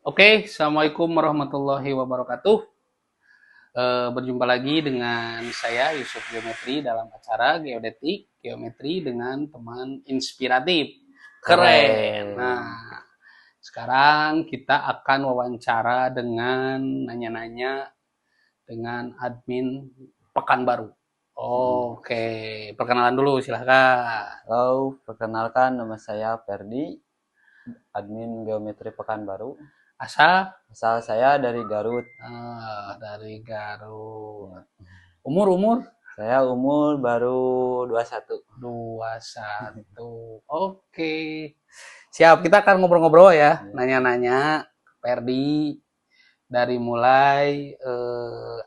Oke, Assalamualaikum warahmatullahi wabarakatuh. Berjumpa lagi dengan saya Yusuf Geometri dalam acara Geodetik Geometri dengan teman inspiratif. Keren. Keren. Nah, sekarang kita akan wawancara dengan nanya-nanya dengan admin Pekanbaru. Oke, perkenalan dulu silahkan. Halo, perkenalkan nama saya Ferdi, admin Geometri Pekanbaru. Asal Asal saya dari Garut. dari Garut. Ya. Umur Saya umur baru 21. 21. Oke. Siap, kita akan ngobrol-ngobrol ya, nanya-nanya Perdi dari mulai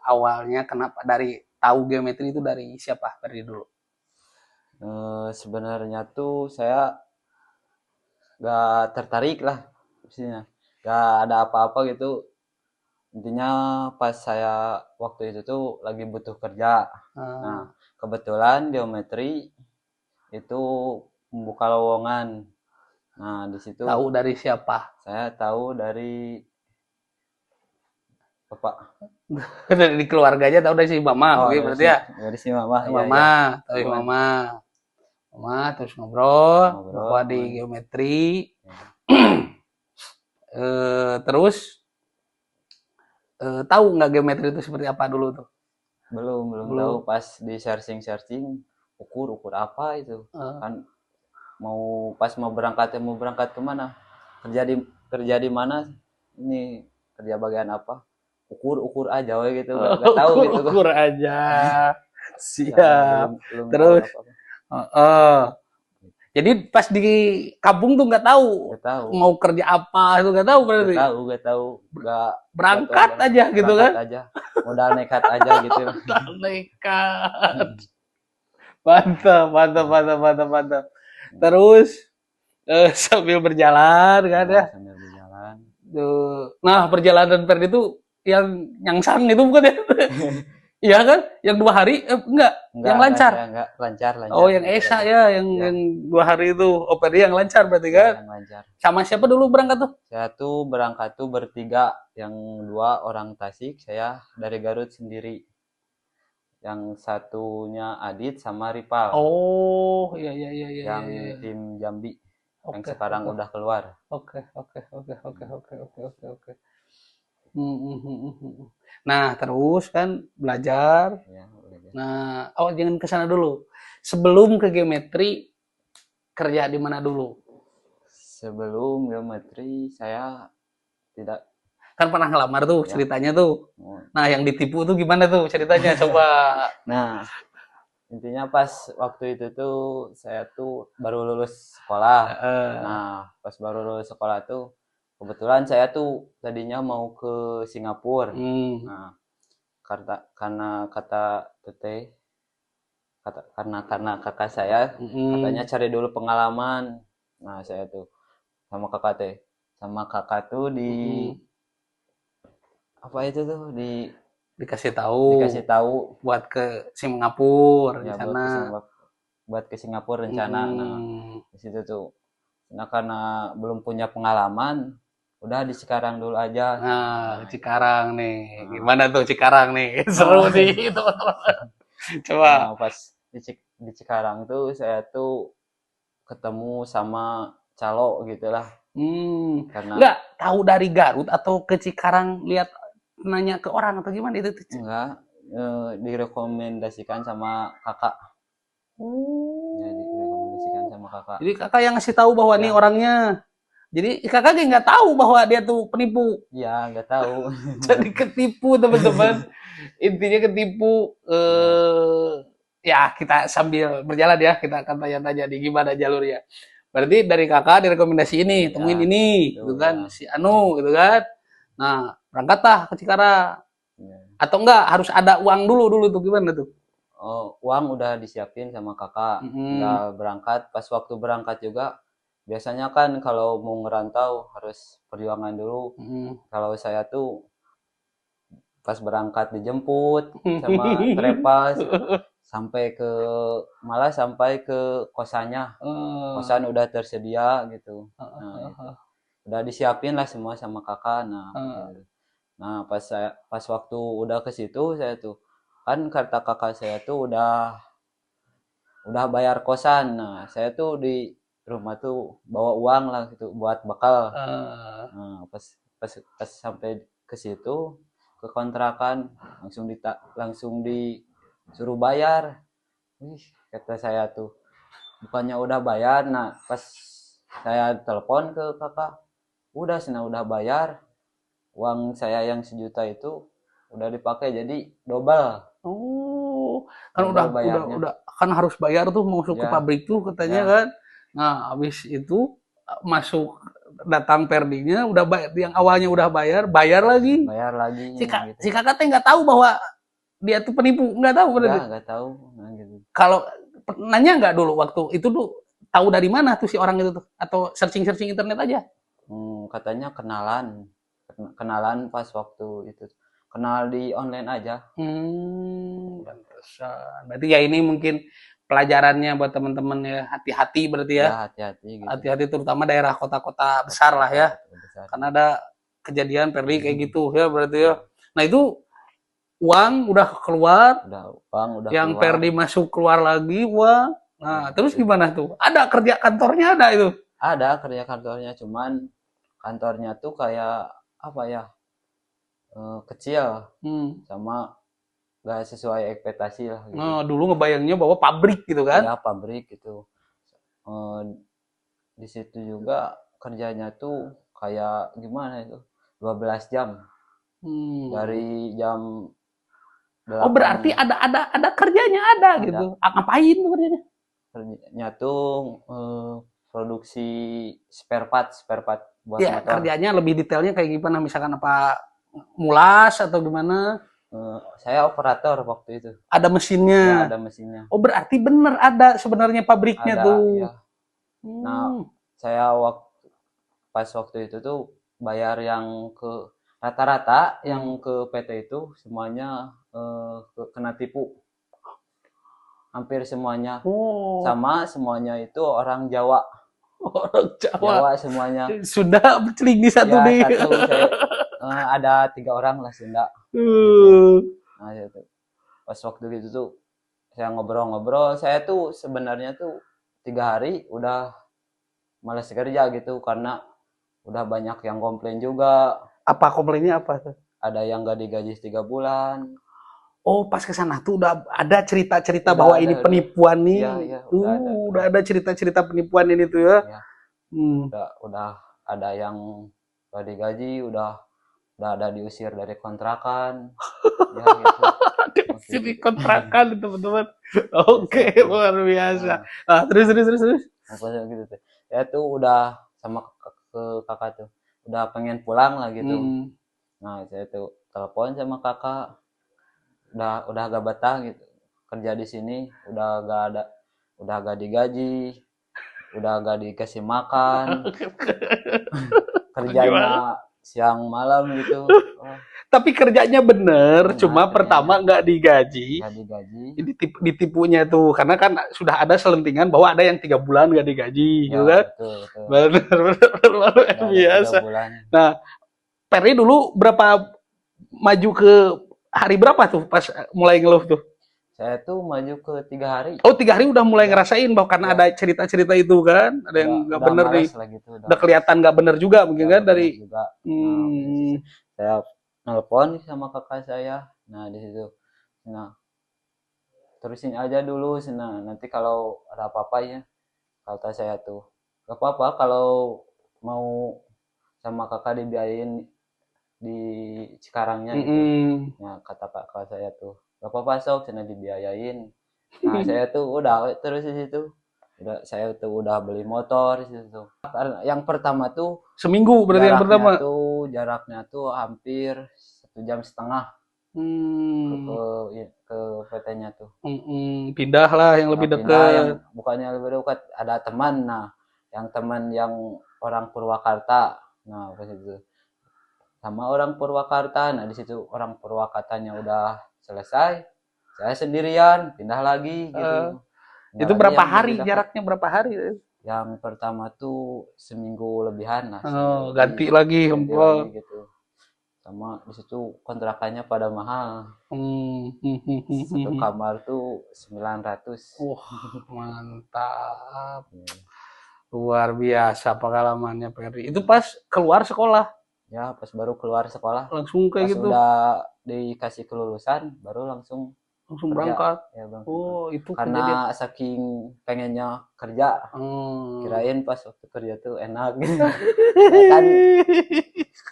awalnya kenapa dari tahu geometri itu dari siapa Perdi dulu? Sebenarnya tuh saya gak tertarik lah, maksudnya gak ada apa-apa gitu. Intinya pas saya waktu itu tuh lagi butuh kerja. Nah, kebetulan geometri itu membuka lowongan. Nah, di situ Tahu dari siapa? saya tahu dari Bapak. Dari keluarganya tahu dari si Mama, Oh, oke berarti ya. dari si Mama. Iya, iya. Mama, tahu Mama. Mama terus ngobrol bahwa di Ngobrol. geometri terus tahu nggak geometri itu seperti apa dulu tuh? Belum tahu Belum. pas di searching ukur apa itu. Kan mau berangkat kemana? Kerja di mana? Ini kerja bagian apa? Ukur aja we gitu. Gak tahu gitu gua. Ukur aja. Karena Siap. belum tahu Terus, apa-apa. jadi pas di kampung tuh nggak tahu Gak tahu. mau kerja apa itu nggak tahu berarti. Gak tahu. Berangkat aja gitu kan? Berangkat aja. Modal nekat aja gitu. Nekat. Mantap. Terus sambil berjalan kan ya. Sambil berjalan. Nah, perjalanan Ferdi itu yang nyangsang itu bukan ya? Iya kan? Yang 2 hari? Enggak. Yang lancar. Enggak, lancar. Oh, yang Esa ya, yang 2 hari itu. Oh, Ferdi yang lancar berarti kan? Yang lancar. Sama siapa dulu berangkat tuh? Saya tuh berangkat tuh bertiga, yang 2 orang Tasik, saya dari Garut sendiri. Yang satunya Adit sama Ripal. Oh, iya. Yang tim Jambi, yang Oke, sekarang udah keluar. Oke. Nah, terus kan belajar. Ya, Nah, jangan ke sana dulu. Sebelum ke geometri, kerja di mana dulu? Sebelum geometri saya tidak. Kan pernah ngelamar tuh ceritanya tuh. Nah, yang ditipu tuh gimana tuh ceritanya? Coba. Nah, intinya pas waktu itu tuh saya tuh baru lulus sekolah. Nah, pas baru lulus sekolah tuh kebetulan saya tuh tadinya mau ke Singapura. Nah, karena kata teteh, karena kakak saya katanya cari dulu pengalaman. Nah, saya tuh sama kakak tuh di apa itu tuh dikasih dikasih tahu buat ke Singapura ya, rencana. buat ke Singapura rencana. Nah, di situ tuh. Nah, karena belum punya pengalaman, udah di Cikarang dulu aja. Nah, Cikarang nih. Gimana tuh Cikarang nih? Seru nih, teman-teman. Coba. Nah, pas di Cikarang tuh saya tuh ketemu sama calo gitulah. Karena enggak tahu dari Garut atau ke Cikarang lihat nanya ke orang atau gimana itu tuh? Enggak, direkomendasikan sama kakak. Ya, direkomendasikan sama kakak. Jadi kakak yang ngasih tahu bahwa nih orangnya. Jadi kakak nggak tahu bahwa dia tuh penipu. Iya, nggak tahu. Jadi ketipu teman-teman. Intinya ketipu. Ya kita sambil berjalan ya kita akan tanya-tanya di gimana jalurnya. Berarti dari kakak direkomendasi ini, temuin ini, gitu kan, si Anu, gitu kan. Nah, berangkatlah ke Cikarang. Atau enggak harus ada uang dulu tuh gimana tuh? Oh, uang udah disiapin sama kakak. Udah berangkat. Pas waktu berangkat juga biasanya kan kalau mau ngerantau harus perjuangan dulu. Kalau saya tuh pas berangkat dijemput sama trepas sampai ke kosannya. Kosan udah tersedia gitu. Nah, udah disiapin lah semua sama kakak. Nah, Ah, gitu. Nah, pas waktu udah ke situ saya tuh kan kata kakak saya tuh udah bayar kosan. Nah, saya tuh di rumah tuh bawa uang lah gitu buat bekal. ah. Nah, pas sampai ke situ ke kontrakan langsung disuruh bayar. Wih, kata saya tuh bukannya udah bayar. Nah, pas saya telepon ke kakak, udah sih, nah udah bayar. Uang saya yang 1 juta itu udah dipakai jadi double, Oh, kan double bayarnya. udah kan harus bayar tuh masuk ke Ya, pabrik tuh katanya ya, kan. Nah, habis itu masuk datang perdinya udah bayar, yang awalnya udah bayar, bayar lagi. bayar lagi gitu. Si kakak teh nggak tahu bahwa dia tuh penipu, nggak tahu berarti. Nggak tahu. Nah, gitu. Kalau nanya nggak dulu waktu itu tuh tahu dari mana tuh si orang itu tuh atau searching internet aja? Katanya kenalan pas waktu itu. Kenal di online aja. Pantesan. Berarti ya ini mungkin pelajarannya buat teman-teman ya, hati-hati berarti ya. Ya, hati-hati gitu. Hati-hati terutama daerah kota-kota besar lah ya. Kota besar. Karena ada kejadian Perli kayak gitu ya berarti ya. Nah itu uang udah keluar, Udah uang udah yang keluar. Perdi masuk keluar lagi uang. Nah terus gimana tuh? Ada kerja kantornya ada itu? Ada kerja kantornya, cuman kantornya tuh kayak apa ya, kecil Hmm. sama gak sesuai ekspektasi lah gitu. Nah dulu ngebayangnya bahwa pabrik gitu kan? Ya pabrik gitu. Eh, di situ juga kerjanya tuh kayak gimana itu, 12 jam Hmm. dari jam Oh berarti 8. ada kerjanya ada Ada gitu. Ngapain tuh kerjanya? kerjanya tuh produksi spare part buat Ya motor. kerjanya lebih detailnya kayak gimana? Misalkan apa mulas atau gimana? Saya operator waktu itu. Ada Ya, mesinnya. ada mesinnya. Oh berarti bener ada sebenarnya pabriknya Ada, ya. tuh. Nah, Hmm. saya pas waktu itu tuh bayar yang ke rata-rata yang ke PT itu semuanya kena tipu. Hampir semuanya. Oh Sama semuanya itu orang Jawa. orang Jawa. Jawa semuanya. Sudah berceling di satu Ya, nih. satu saya ada 3 orang lah Sunda gitu. Uh. Nah, itu pas waktu itu tuh saya ngobrol-ngobrol, saya tuh sebenarnya tuh 3 hari udah malas kerja gitu karena udah banyak yang komplain juga. Apa komplainnya apa tuh? Ada yang gak digaji 3 bulan. Oh pas ke sana tuh udah ada cerita-cerita Udah bahwa ada, ini penipuan nih. iya, iya, udah ada. Udah ada cerita-cerita penipuan ini tuh ya. Ya, Hmm. udah ada yang gak digaji, udah ada diusir dari kontrakan. Ya gitu. Sini kontrakan teman-teman. Oke, Gitu. luar biasa. Nah, Terus. apa gitu tuh. Ya tuh udah sama ke kakak tuh. Udah pengen pulang lah gitu. Hmm. Nah, saya tuh telepon sama kakak. Udah gak betah gitu. Kerja di sini udah gak digaji, udah gak dikasih makan, Gimana? kerjanya siang malam gitu. Oh, Tapi kerjanya bener, benar cuma kerjanya pertama nggak digaji. gak digaji. Ditipunya tuh, karena kan sudah ada selentingan bahwa ada yang 3 bulan nggak digaji, gitu Ya, kan? betul. Bener, luar Udah ada 3 biasa. bulan. Nah, Perry dulu maju ke hari berapa tuh pas mulai ngeluh tuh? Saya tuh maju ke 3 hari. Oh 3 hari udah mulai Ya, ngerasain bahwa karena ya. ada cerita-cerita itu kan, ada yang nggak Udah bener nih, malas lah gitu. udah kelihatan nggak bener juga mungkin Udah kan gak bener dari. juga. Nah, Hmm, saya nelpon sama kakak saya. Nah, di situ. Nah, terusin aja dulu. Nah, nanti kalau ada apa-apa ya, kata saya tuh, gak apa-apa kalau mau sama kakak dibiayain di Cikarangnya gitu. Nah, kata kakak saya tuh, gak apa-apa sok, cina dibiayain. Nah, saya tuh udah terus di situ. Saya tuh udah beli motor di situ. Yang pertama tuh Seminggu berarti yang pertama. jaraknya tuh hampir 1,5 jam ke PT-nya tuh. Pindah lah yang lebih Pindah yang dekat. bukannya lebih dekat, ada teman. Nah, yang teman yang orang Purwakarta. Nah, pas itu sama orang Purwakarta. Nah, di situ orang Purwakartanya udah selesai. Saya sendirian pindah lagi gitu. Itu berapa hari jaraknya, berapa hari? Yang pertama tuh seminggu lebihan lah, Oh, ganti lagi ganti hempel. lagi gitu. Sama di situ kontrakannya pada mahal. Satu Hmm. kamar tuh 900. Wah, mantap. Ya, Luar biasa pengalamannya Ferdi. Itu pas keluar sekolah ya, pas baru keluar sekolah, langsung kayak pas gitu, udah dikasih kelulusan, baru langsung langsung kerja. berangkat. Ya bang, Oh, itu kejadian. karena saking pengennya kerja, Hmm. kirain pas waktu kerja tuh enak. Ya kan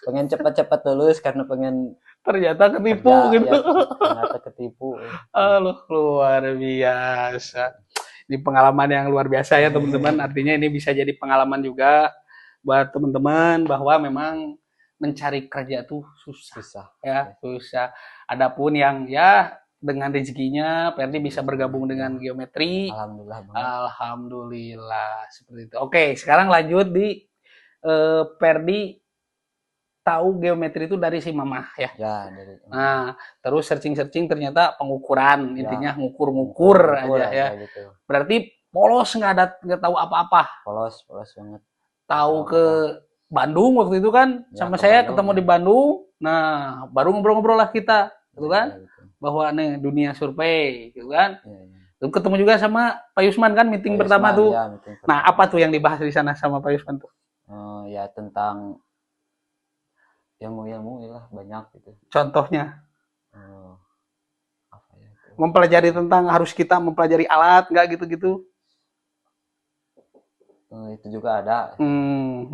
pengen cepat-cepat lulus karena pengen Ternyata ketipu kerja, gitu. ya ternyata ketipu. Halo, luar biasa. Ini pengalaman yang luar biasa ya teman-teman. Artinya ini bisa jadi pengalaman juga buat teman-teman bahwa memang mencari kerja tuh susah Susah. ya, susah. Adapun yang ya dengan rezekinya Perdi bisa bergabung dengan geometri. Alhamdulillah banget. Alhamdulillah seperti itu. Oke, sekarang lanjut di Perdi tahu geometri itu dari si mamah ya. Ya dari Nah, terus searching-searching ternyata pengukuran, ya intinya ngukur-ngukur ngukur aja ya. aja gitu. Berarti polos nggak tahu apa-apa. Polos banget. Tahu Tahu ke apa? Bandung waktu itu kan Ya, sama ke saya Bandung, ketemu ya. di Bandung. Nah, baru ngobrol-ngobrol lah kita, gitu Ya, kan? ya, gitu. Bahwa nih dunia survei, gitu kan? Ya, ya. Terus ketemu juga sama Pak Yusman kan meeting Pak pertama Yusman, tuh. ya, meeting Nah, pertama. apa tuh yang dibahas di sana sama Pak Yusman tuh? Ya tentang ilmu-ilmu lah banyak gitu. Contohnya, Apa ya itu? mempelajari tentang harus kita mempelajari alat, nggak gitu-gitu. Itu juga ada. Hmm.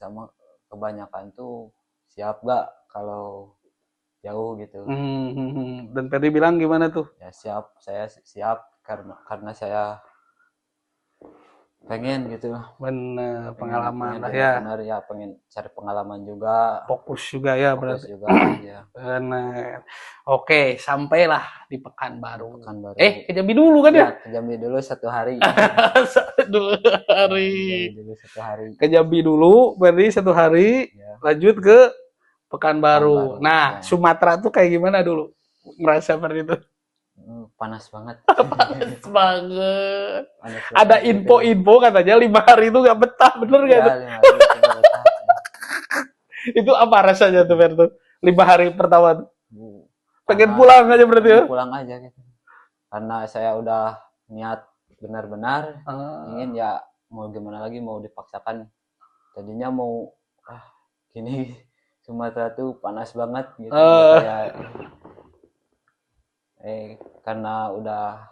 Sama kebanyakan tuh siap gak kalau jauh gitu. Dan Ferdi bilang gimana tuh? Ya siap, saya siap karena saya pengen gitu. Bener, pengalaman pengen lah ya. benar-benar ya pengen cari pengalaman juga, Fokus juga ya fokus berarti. juga ya. Bener. Oke, sampailah di Pekanbaru. Pekanbaru. Ke Jambi dulu kan ya? Ya, ke Jambi dulu 1 hari. 2 hari. Jambi dulu 1 hari. Ke Jambi dulu, berarti 1 hari. Ya, Lanjut ke Pekanbaru. Pekanbaru. Nah, Ya. Sumatera tuh kayak gimana dulu? Merasa seperti itu? Panas banget. Panas banget. Panas Ada banget gitu. info-info katanya 5 hari itu nggak betah, bener nggak Ya, tuh? 5 hari itu nggak betah. Itu apa rasanya tuh, Fer tuh? 5 hari pertama tuh? Pengen Panas, pulang aja berarti ya? pengen pulang aja gitu. Karena saya udah niat benar-benar ingin ya mau gimana lagi, mau dipaksakan. Tadinya mau gini Sumatera tuh panas banget gitu. Kayak karena udah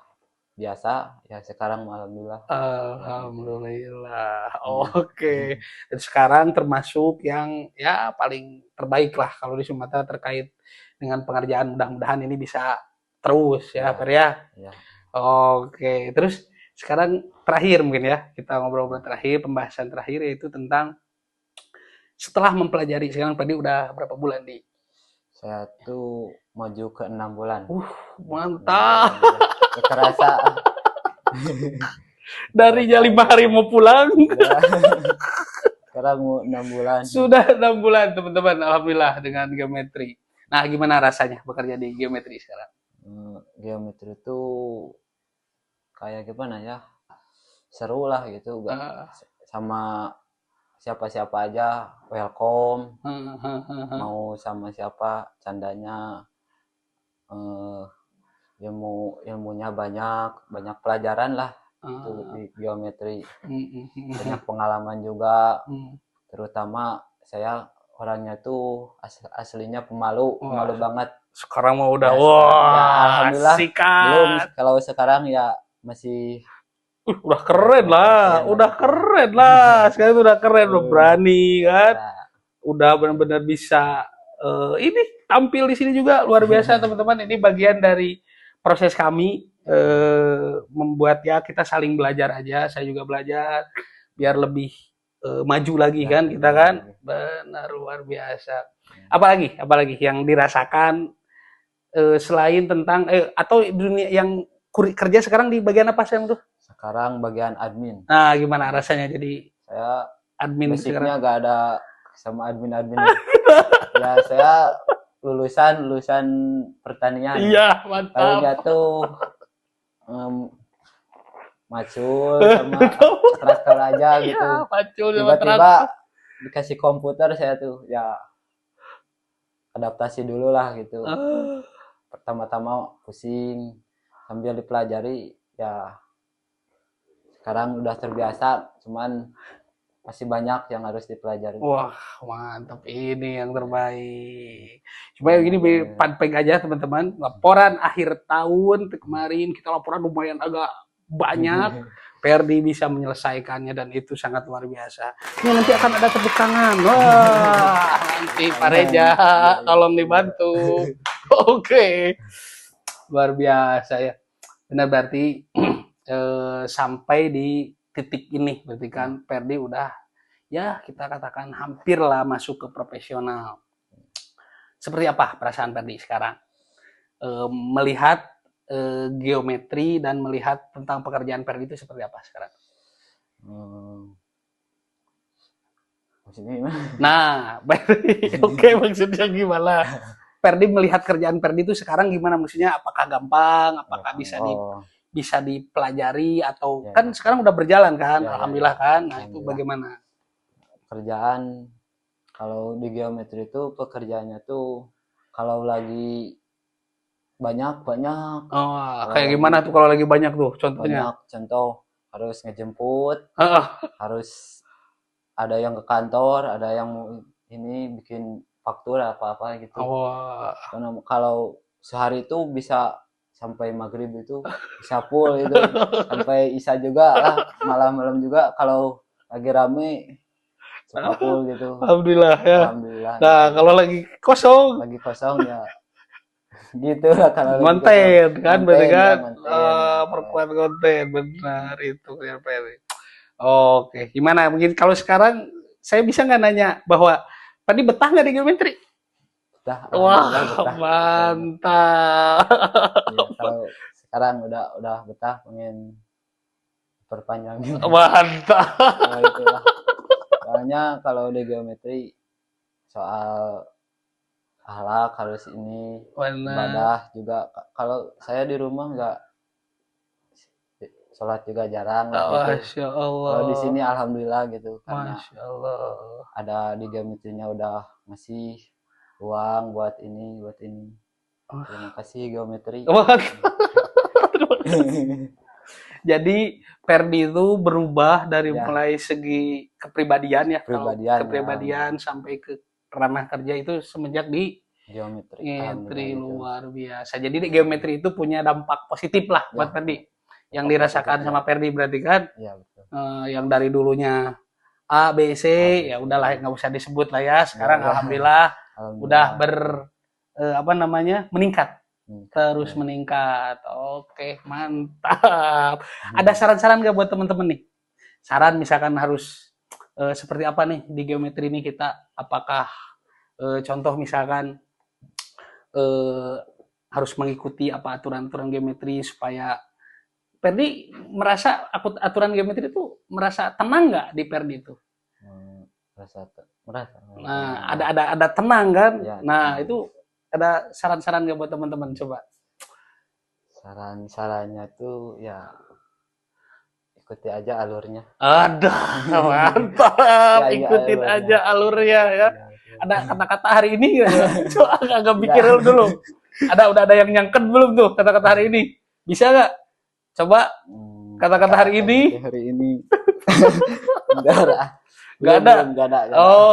biasa ya sekarang alhamdulillah. Alhamdulillah. Oke. Dan sekarang termasuk yang ya paling terbaik lah kalau di Sumatera terkait dengan pengerjaan. Mudah-mudahan ini bisa terus ya, Fer ya. Ya. Oke. Terus sekarang terakhir mungkin ya, kita ngobrol-ngobrol terakhir, pembahasan terakhir yaitu tentang setelah mempelajari, sekarang tadi udah berapa bulan di? Saya tuh maju ke 6 bulan. Mantap. Ya, kerasa. Darinya 5 hari mau pulang. Ya. Sekarang mau 6 bulan. Sudah 6 bulan teman-teman, alhamdulillah dengan geometri. Nah, gimana rasanya bekerja di geometri sekarang? Geometri itu kayak gimana ya? Seru lah gitu, sama siapa-siapa aja welcome. Mau sama siapa candanya. Ilmunya banyak pelajaran lah di geometri. Banyak pengalaman juga. Terutama saya orangnya tuh aslinya pemalu banget. Sekarang mau udah ya, alhamdulillah sikat. Belum, kalau sekarang ya masih udah keren lah, sekarang udah keren, udah berani kan, udah benar-benar bisa ini tampil di sini juga luar biasa teman-teman. Ini bagian dari proses kami membuat ya kita saling belajar aja, saya juga belajar biar lebih maju lagi kan kita kan, benar luar biasa. Apalagi yang dirasakan selain tentang atau dunia yang kerja sekarang di bagian apa sih tuh? Sekarang bagian admin. Nah, gimana rasanya jadi saya admin basicnya nggak ada sama admin. Ya saya lulusan pertanian. Iya, mantap. Paling nggak tuh macul sama traktor aja gitu. Ya, macul sama Tiba-tiba dikasih komputer saya tuh ya adaptasi dulu lah gitu. Pertama-tama pusing sambil dipelajari ya sekarang udah terbiasa cuman masih banyak yang harus dipelajari. Wah, mantap. Ini yang terbaik. Cuma gini, fun fact aja teman-teman. Laporan akhir tahun kemarin, kita laporan lumayan agak banyak. Perdi bisa menyelesaikannya dan itu sangat luar biasa. Ini nanti akan ada tepuk tangan. Wah, nanti Pak Reja, tolong dibantu. Oke. Luar biasa ya. Benar berarti sampai di titik ini berarti kan Perdi udah ya kita katakan hampir lah masuk ke profesional. Seperti apa perasaan Perdi sekarang melihat geometri dan melihat tentang pekerjaan Perdi itu seperti apa sekarang? Maksudnya gimana? Nah, Perdi, oke, maksudnya gimana? Perdi melihat kerjaan Perdi itu sekarang gimana? Maksudnya apakah gampang? Apakah bisa dipelajari atau Ya. kan sekarang udah berjalan kan, Ya, alhamdulillah kan. Nah, itu Alhamdulillah. bagaimana? Kerjaan kalau di geometri itu pekerjaannya tuh kalau lagi banyak Oh, kayak gimana tuh kalau lagi banyak tuh contohnya? banyak contoh harus ngejemput, Ah, harus ada yang ke kantor, ada yang mau ini bikin faktur apa-apa gitu. oh, Karena kalau sehari itu bisa sampai maghrib itu bisa full itu sampai isya juga lah, malam-malam juga kalau lagi rame suka full gitu. alhamdulillah ya. Alhamdulillah. Nah, gitu. kalau lagi kosong, Lagi kosong ya gitu lah kalau lagi konten kosong. kan, berarti Konten, kan ya, konten. perkuat konten, benar itu ya Perdi. Oke, gimana? Mungkin kalau sekarang saya bisa nggak nanya bahwa tadi betah nggak di geometri? Udah, Wah, alhamdulillah betah. mantap. Iya, kalau sekarang udah betah pengen perpanjangin. Mantap. Nah, itulah. Soalnya kalau di geometri soal akhlak harus ini Benar. ibadah juga. Kalau saya di rumah nggak sholat juga jarang gitu. Masya Allah. Kalau di sini alhamdulillah gitu karena Masya Allah. ada di geometrinya udah ngasih uang buat ini. Terima kasih geometri. Mantap. Jadi Perdi itu berubah dari Ya. mulai segi kepribadian ya, Kepribadian, sampai ke ranah kerja itu semenjak di geometri. geometri Alhamdulillah gitu. luar biasa. Jadi di geometri itu punya dampak positif lah buat Ya. Perdi. Yang Dampak dirasakan positif, sama Perdi berarti kan Iya betul. yang dari dulunya A, B, C, ya udahlah nggak usah disebut lah ya. Sekarang Ya. alhamdulillah udah Alhamdulillah. meningkat. Terus meningkat. Oke, mantap. Ada saran-saran nggak buat teman-teman nih? Saran misalkan harus seperti apa nih di geometri ini kita? Apakah contoh misalkan harus mengikuti apa aturan-aturan geometri supaya Perdi merasa aturan geometri itu merasa tenang nggak di Perdi itu? merasa. Nah, ada tenang kan? Ya, Nah, tenang. itu ada saran-saran nggak buat teman-teman coba? Saran-sarannya tuh ya ikuti aja alurnya. Ada, mantap. Ya, Ikutin alurnya. aja alurnya ya. Ya, Ada kata-kata hari ini nggak ya? Coba agak pikir dulu. Udah ada yang nyangkut belum tuh kata-kata hari ini? Bisa nggak? Coba kata-kata hari ini. Hari ini. Nggak ada. Nggak ada.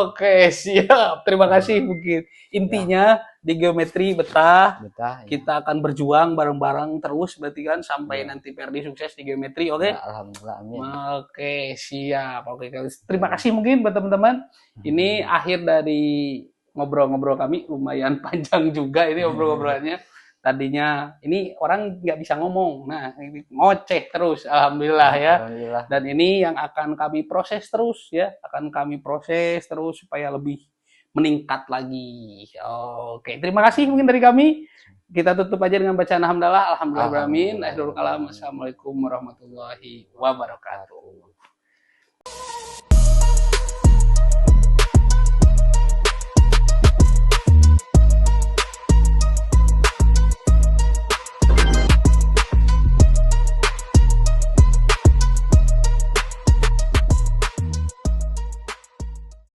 Oke, siap. Terima kasih mungkin. Intinya di geometri betah. Betah, ya. Kita akan berjuang bareng-bareng terus berarti kan sampai Ya. nanti Perdi sukses di geometri, oke? Ya, alhamdulillah, amin. Oke, siap. Oke, terima kasih mungkin buat teman-teman. Ini akhir dari ngobrol-ngobrol kami, lumayan panjang juga ini ngobrol-ngobrolannya. Tadinya ini orang nggak bisa ngomong, nah ini ngoceh terus, alhamdulillah ya. Alhamdulillah. Dan ini yang akan kami proses terus ya, akan kami proses terus supaya lebih meningkat lagi. Oke, terima kasih mungkin dari kami. Kita tutup aja dengan bacaan alhamdulillah, alhamdulillah. Assalamualaikum warahmatullahi wabarakatuh.